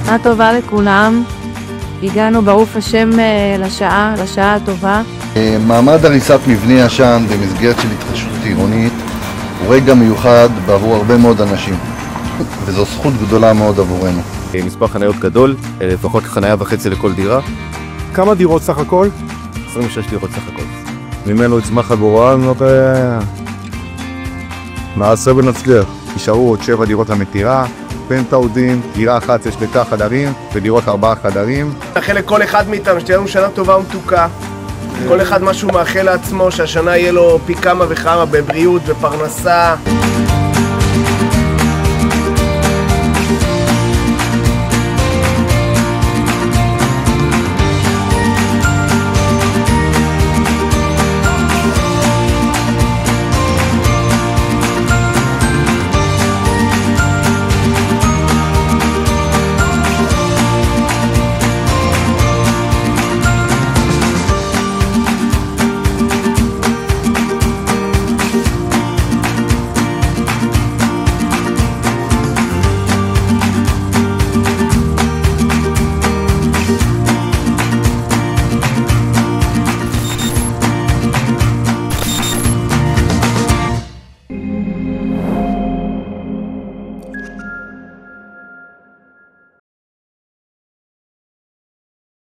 שנה טובה לכולם. הגענו ברוך השם לשעה הטובה. מעמד הריסת מבנה ישן במסגרת של התחדשות עירונית הוא רגע מיוחד בעבור הרבה מאוד אנשים, וזו זכות גדולה מאוד עבורנו. מספר חניות גדול, לפחות חניה וחצי לכל דירה. כמה דירות סך הכל? 26 דירות סך הכל. ממנו יצמח הגורל, נעשה ונצליח. נשארו עוד 7 דירות למטירה, פנטאודים, דירה אחת יש בתא חדרים ודירות 4 חדרים. מאחל לכל אחד מאיתנו שתהיה לנו שנה טובה ומתוקה. כל אחד משהו מאחל לעצמו, שהשנה יהיה לו פי כמה וכמה בבריאות, בפרנסה.